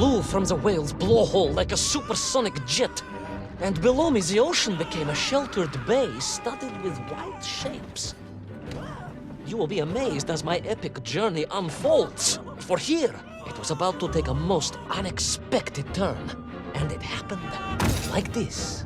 blew from the whale's blowhole like a supersonic jet. And below me, the ocean became a sheltered bay studded with wild shapes. You will be amazed as my epic journey unfolds. For here, it was about to take a most unexpected turn. And it happened like this.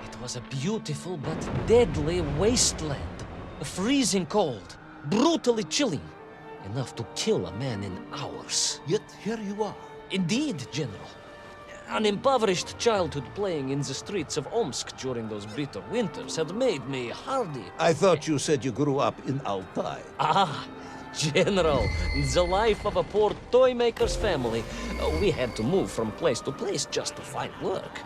It was a beautiful but deadly wasteland. Freezing cold, brutally chilling, enough to kill a man in hours. Yet here you are. Indeed, General. An impoverished childhood playing in the streets of Omsk during those bitter winters had made me hardy. I thought you said you grew up in Altai. Ah, General, the life of a poor toy maker's family. We had to move from place to place just to find work.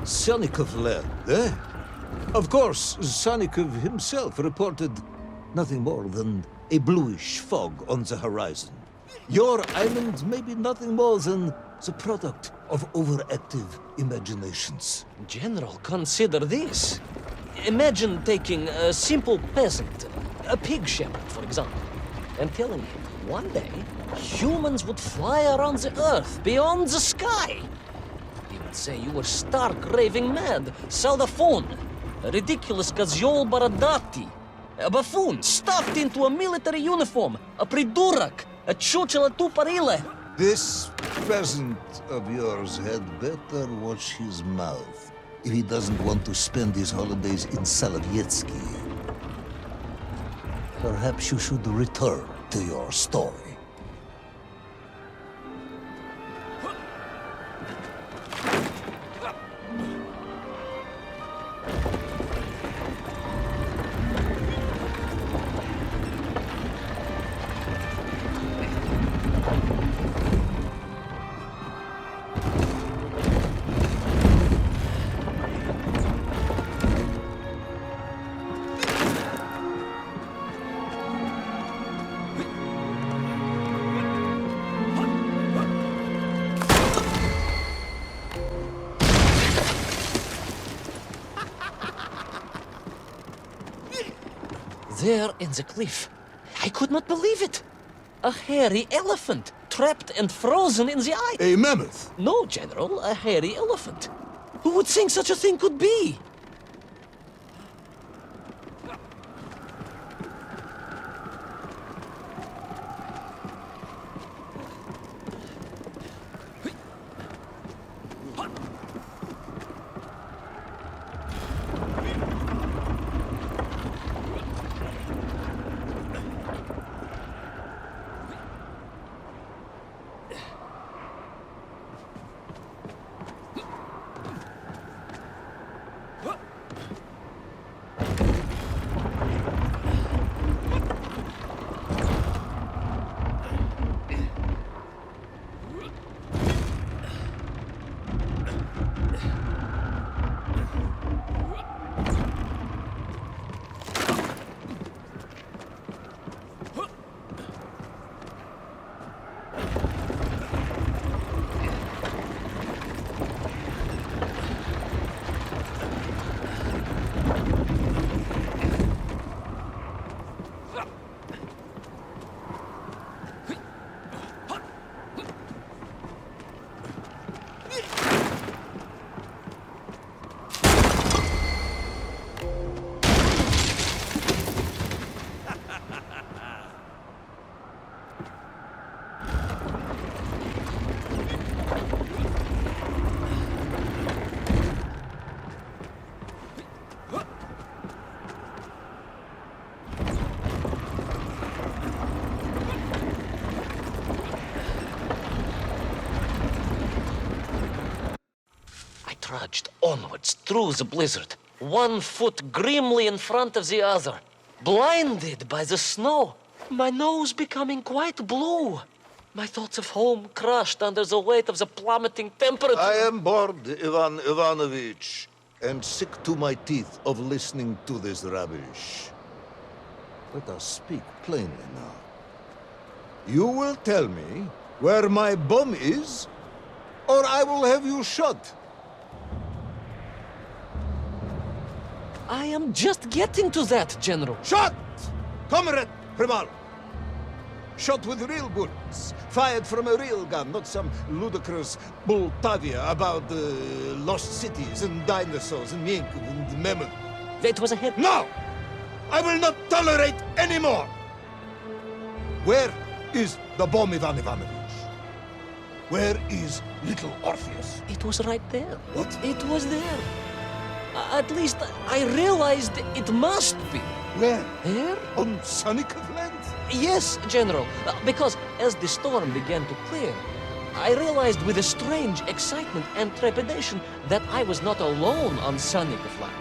Sannikav Land, eh? Of course, Sannikav himself reported nothing more than a bluish fog on the horizon. Your island may be nothing more than the product of overactive imaginations. General, consider this. Imagine taking a simple peasant, a pig shepherd, for example, and telling him one day humans would fly around the earth beyond the sky. He would say you were stark raving mad, Saldaphone, a ridiculous Kazyol Baradati, a buffoon stuffed into a military uniform, a pridurak, a chuchela tuparile. This peasant of yours had better watch his mouth if he doesn't want to spend his holidays in Sovietsky. Perhaps you should return to your story. There in the cliff, I could not believe it. A hairy elephant, trapped and frozen in the ice. A mammoth? No, General, a hairy elephant. Who would think such a thing could be? Trudged onwards through the blizzard, one foot grimly in front of the other, blinded by the snow, my nose becoming quite blue, my thoughts of home crushed under the weight of the plummeting temperature. I am bored, Ivan Ivanovich, and sick to my teeth of listening to this rubbish. Let us speak plainly now. You will tell me where my bomb is, or I will have you shot. I am just getting to that, General. Shot! Comrade Primal! Shot with real bullets, fired from a real gun, not some ludicrous Bultavia about lost cities and dinosaurs and mink and mammoth. It was a hit. No! I will not tolerate any more! Where is the bomb, Ivan Ivanovich? Where is little Orpheus? It was right there. What? It was there. At least I realized it must be. Where? There? On Sannikav Land? Yes, General. Because as the storm began to clear, I realized with a strange excitement and trepidation that I was not alone on Sannikav Land.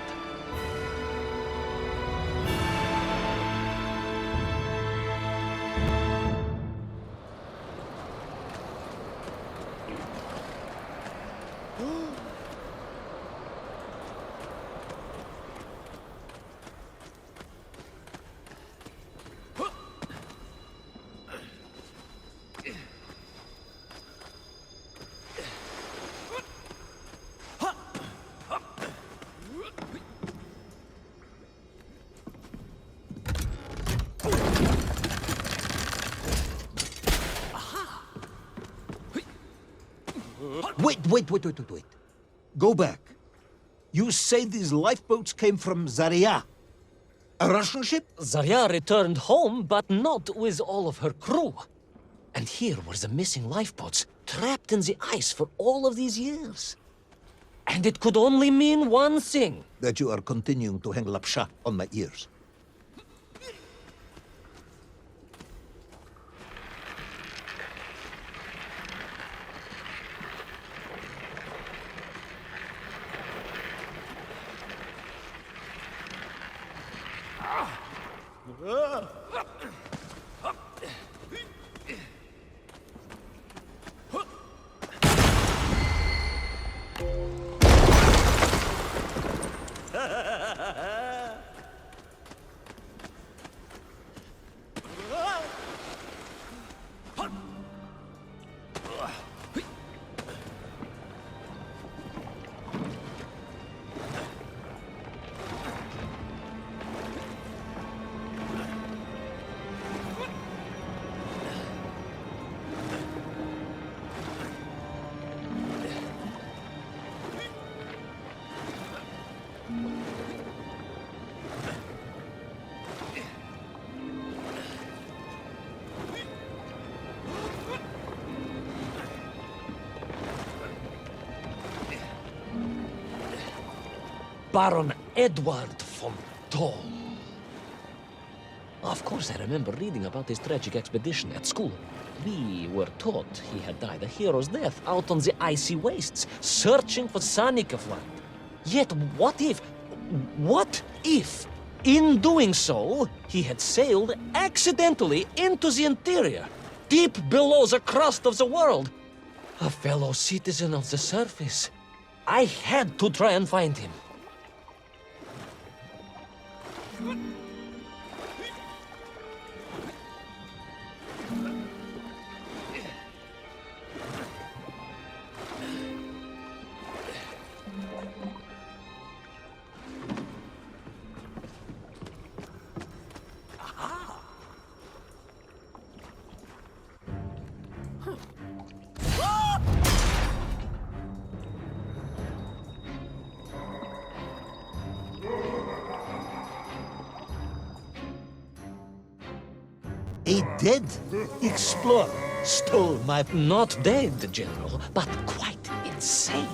Wait. Go back. You say these lifeboats came from Zarya? A Russian ship? Zarya returned home, but not with all of her crew. And here were the missing lifeboats, trapped in the ice for all of these years. And it could only mean one thing. That you are continuing to hang lapsha on my ears. Baron Edward von Toll. Of course, I remember reading about his tragic expedition at school. We were taught he had died a hero's death out on the icy wastes, searching for Sannikav Land. Yet what if, in doing so, he had sailed accidentally into the interior, deep below the crust of the world? A fellow citizen of the surface. I had to try and find him. A dead explorer stole my... Not dead, General, but quite insane.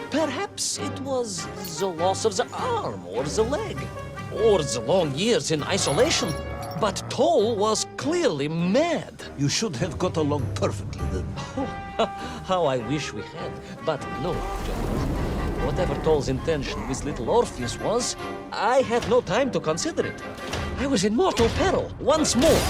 Perhaps it was the loss of the arm or the leg, or the long years in isolation. But Toll was clearly mad. You should have got along perfectly then. How I wish we had. But no, General. Whatever Toll's intention with little Orpheus was, I had no time to consider it. I was in mortal peril once more.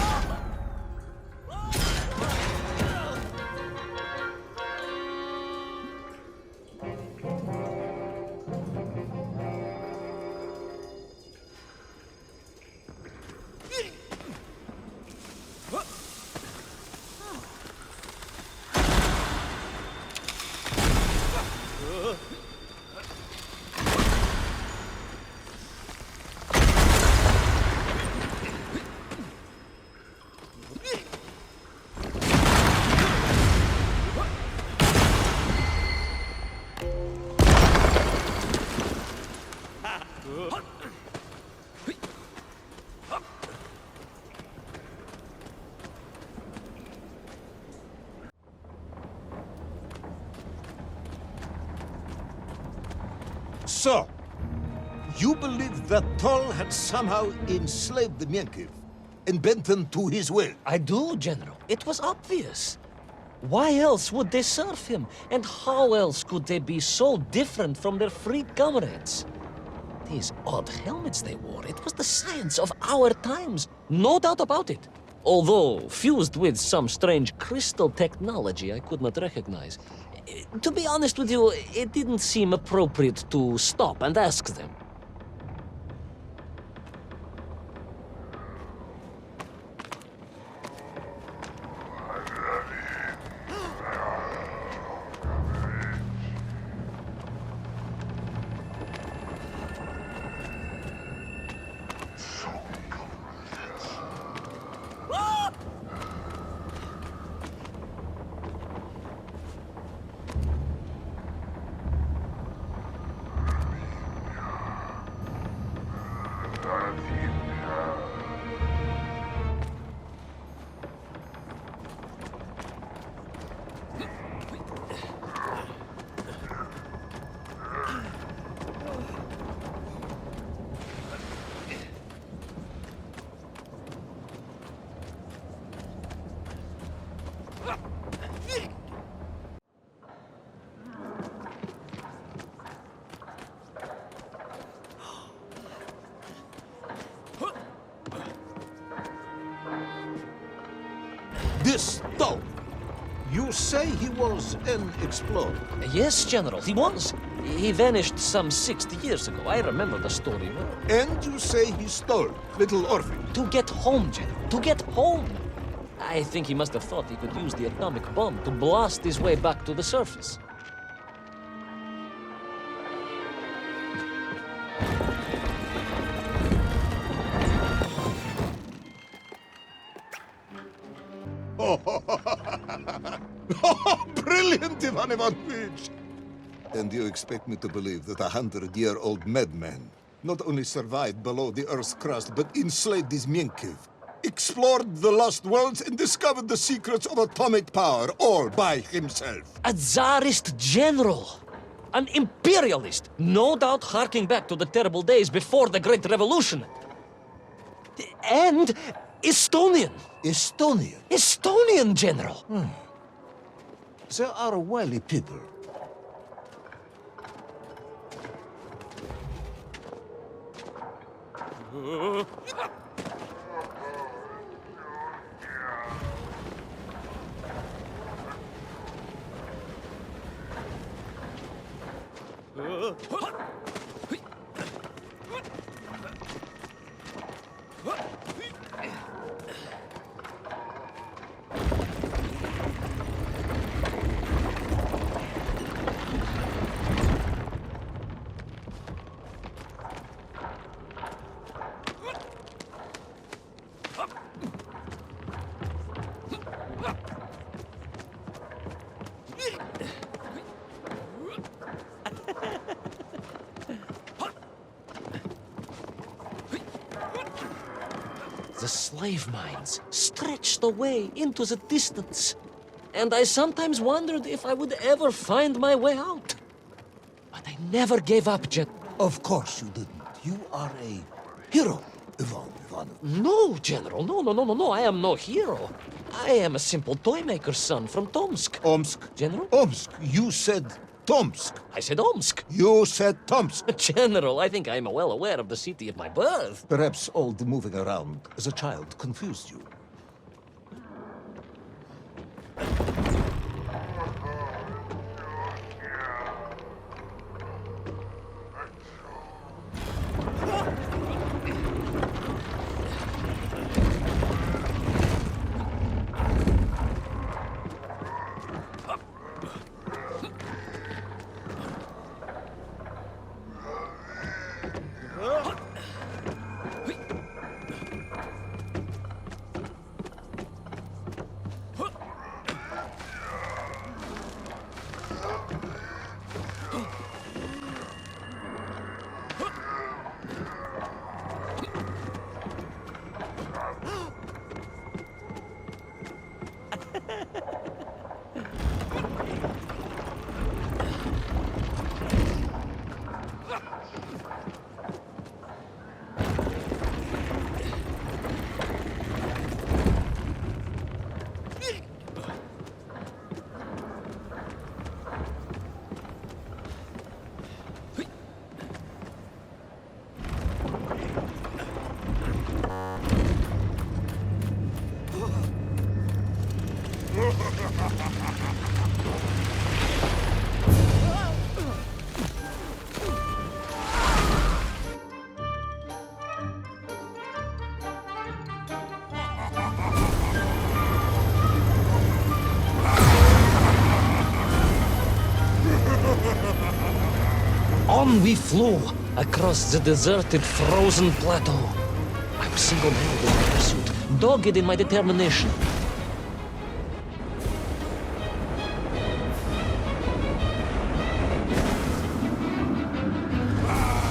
So, you believe that Tol had somehow enslaved the Mienkiv and bent them to his will? I do, General. It was obvious. Why else would they serve him? And how else could they be so different from their freed comrades? These odd helmets they wore, it was the science of our times. No doubt about it. Although fused with some strange crystal technology I could not recognize. To be honest with you, it didn't seem appropriate to stop and ask them. This Tol, you say he was an explorer? Yes, General, he was. He vanished some 60 years ago. I remember the story well. And you say he stole little Orpheus? To get home, General. To get home. I think he must have thought he could use the atomic bomb to blast his way back to the surface. Brilliant, Ivan Ivanovich! And you expect me to believe that 100-year-old madman not only survived below the Earth's crust, but enslaved these Mienkiv, explored the lost worlds, and discovered the secrets of atomic power, all by himself? A Tsarist general! An imperialist! No doubt harking back to the terrible days before the Great Revolution. And Estonian! Estonian? Estonian, General! They are wily people. The slave mines stretched away into the distance, and I sometimes wondered if I would ever find my way out. But I never gave up, Of course you didn't. You are a hero, Ivan Ivanovich. No, General, no, I am no hero. I am a simple toy maker's son from Tomsk. Omsk. General? Omsk. You said Tomsk. I said Omsk. You said Tomsk. General, I think I am well aware of the city of my birth. Perhaps all the moving around as a child confused you. On we flew, across the deserted, frozen plateau. I was single-handed in my pursuit, dogged in my determination.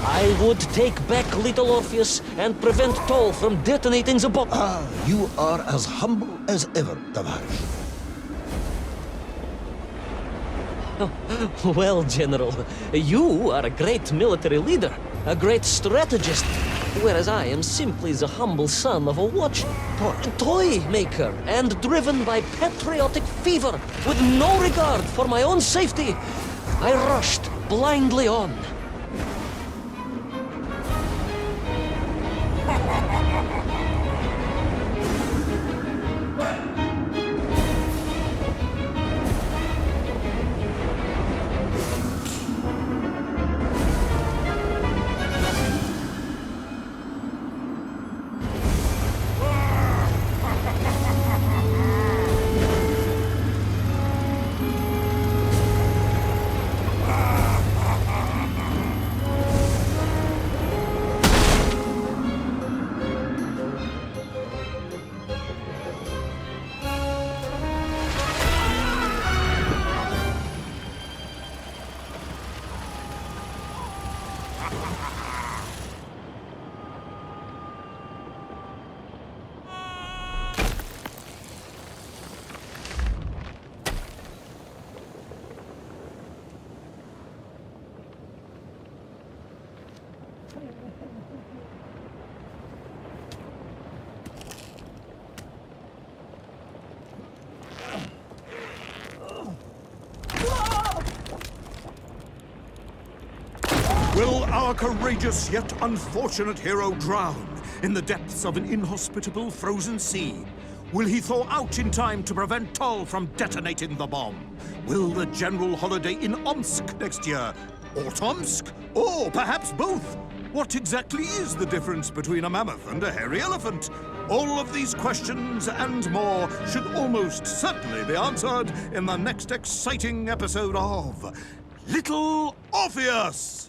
I would take back little Orpheus and prevent Toll from detonating the bomb. Ah, you are as humble as ever, Tavash. Well, General, you are a great military leader, a great strategist, whereas I am simply the humble son of a toy maker, and driven by patriotic fever, with no regard for my own safety. I rushed blindly on. Will our courageous yet unfortunate hero drown in the depths of an inhospitable frozen sea? Will he thaw out in time to prevent Toll from detonating the bomb? Will the general holiday in Omsk next year? Or Tomsk? Or perhaps both? What exactly is the difference between a mammoth and a hairy elephant? All of these questions and more should almost certainly be answered in the next exciting episode of Little Orpheus!